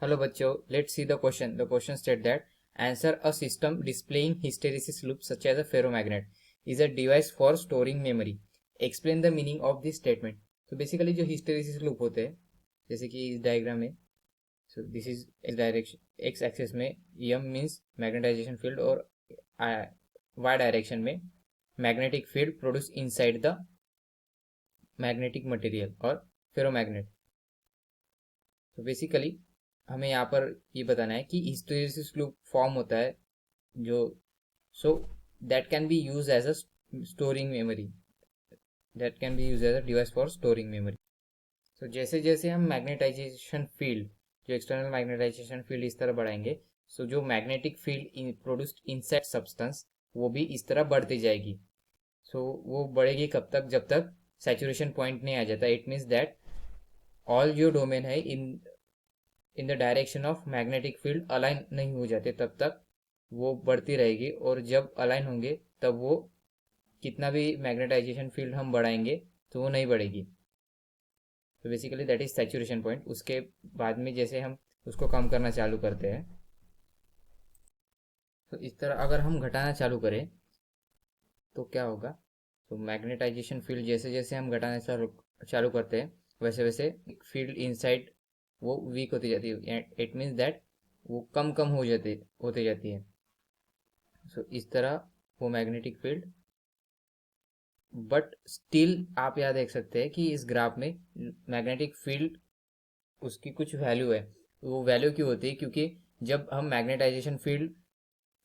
Hello बच्चों, let's see the question. The question states that answer a system displaying hysteresis loop such as a ferromagnet is a device for storing memory. Explain the meaning of this statement. So basically जो hysteresis loop होते हैं जैसे कि इस diagram में, so this is x direction x axis में m means magnetization field और y direction में magnetic field produced inside the magnetic material और ferromagnet. तो बेसिकली हमें यहाँ पर ये बताना है कि हिस्टैरिसीस लूप फॉर्म होता है जो so that can be use as a storing memory, that can be use as a device for storing memory. So जैसे जैसे हम मैग्नेटाइजेशन फील्ड, जो एक्सटर्नल मैग्नेटाइजेशन फील्ड इस तरह बढ़ाएंगे, सो जो magnetic field produced inside substance वो भी इस तरह बढ़ती जाएगी. सो वो बढ़ेगी कब तक, जब तक सैचुरेशन पॉइंट नहीं आ जाता. इट मीन्स दैट ऑल जो डोमेन है in the direction of magnetic field align नहीं हो जाते, तब तक वो बढ़ती रहेगी. और जब अलाइन होंगे तब वो कितना भी मैग्नेटाइजेशन फील्ड हम बढ़ाएंगे तो वो नहीं बढ़ेगी. तो basically that is saturation point. उसके बाद में जैसे हम उसको कम करना चालू करते हैं, तो इस तरह अगर हम घटाना चालू करें तो क्या होगा. तो मैग्नेटाइजेशन फील्ड जैसे जैसे हम घटाना चालू करते हैं वैसे वैसे फील्ड इनसाइड वो वीक होती जाती है. इट मीन्स दैट वो कम कम होते जाती है. सो इस तरह वो मैग्नेटिक फील्ड, बट स्टिल आप यहाँ देख सकते हैं कि इस ग्राफ में मैग्नेटिक फील्ड उसकी कुछ वैल्यू है. वो वैल्यू क्यों होती है, क्योंकि जब हम मैग्नेटाइजेशन फील्ड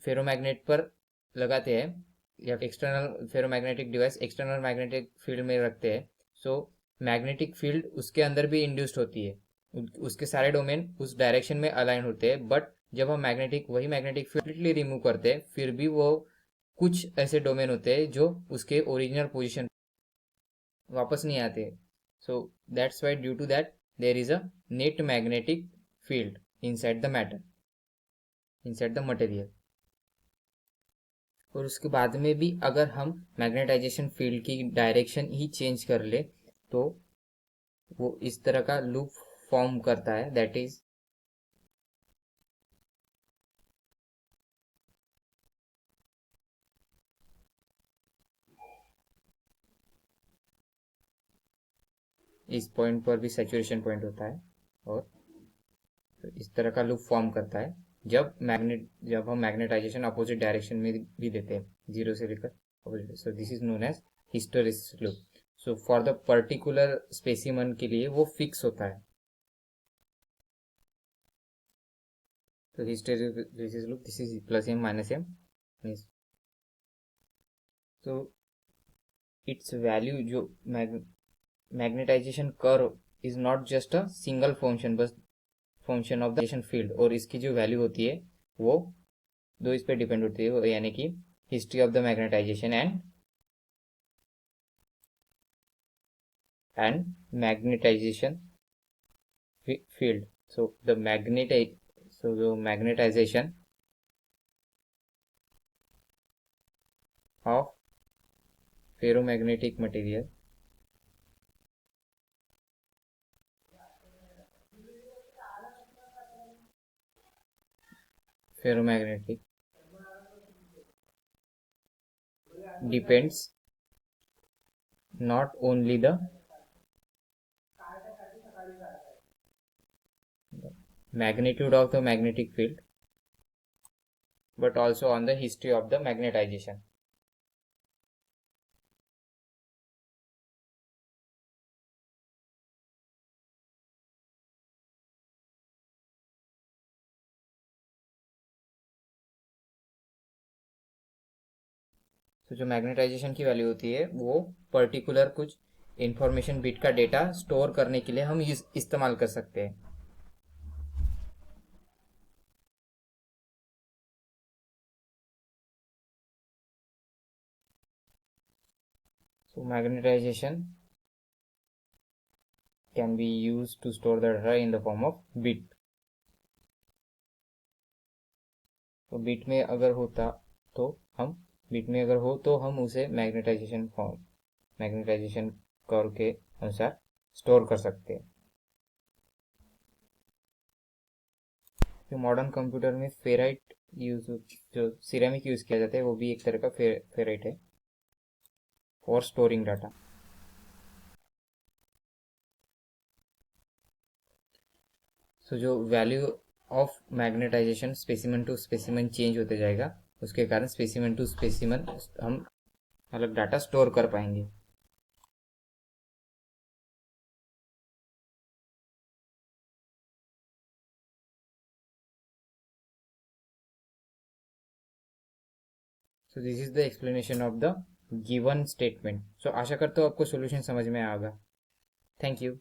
फेरोमैग्नेट पर लगाते हैं या external ferromagnetic device external magnetic field में रखते हैं, सो मैग्नेटिक फील्ड उसके अंदर भी इंड्यूस्ड होती है. उसके सारे डोमेन उस डायरेक्शन में अलाइन होते हैं. बट जब हम वही मैग्नेटिक फील्ड कंप्लीटली रिमूव करते हैं, फिर भी वो कुछ ऐसे डोमेन होते हैं जो उसके ओरिजिनल पोजिशन वापस नहीं आते. So that's why due to that there is a net magnetic field inside the matter, inside the material. और उसके बाद में भी अगर हम मैग्नेटाइजेशन फील्ड की डायरेक्शन ही चेंज कर ले तो वो इस तरह का लूप फॉर्म करता है. दैट इज इस पॉइंट पर भी सैचुरेशन पॉइंट होता है और तो इस तरह का लूप फॉर्म करता है जब हम मैग्नेटाइजेशन अपोजिट डायरेक्शन में भी देते हैं, जीरो से लेकर opposite. So this is known as hysteresis loop. So for the particular specimen के लिए वो फिक्स होता है. तो hysteresis loop, this is plus M minus M. तो इट्स वैल्यू जो magnetisation curve is not just a single function, बस function of the field. और इसकी जो वैल्यू होती है वो दो इस पे डिपेंड होती है, यानी कि history of the magnetisation and magnetisation field. So जो magnetisation of ferromagnetic material ferromagnetic depends not only the magnitude of the magnetic field but also on the history of the magnetization. तो जो magnetisation की value होती है वो particular कुछ information bit का data store करने के लिए हम इस्तेमाल कर सकते हैं. So magnetization can be used to store the data in the form of bit. तो बिट में अगर होता तो हम बिट में अगर हो तो हम उसे मैग्नेटाइजेशन कर्व के अनुसार स्टोर कर सकते हैं. जो मॉडर्न कंप्यूटर में फेराइट यूज, जो सिरेमिक यूज किया जाता है, वो भी एक तरह का फेराइट है फॉर स्टोरिंग डाटा। सो जो value of magnetisation specimen to specimen change होते जाएगा, उसके कारण स्पेसिमेन टू स्पेसिमेन हम अलग डाटा स्टोर कर पाएंगे। So this is the explanation of the given statement. So आशा करता हूँ आपको सोल्यूशन समझ में आएगा। Thank you.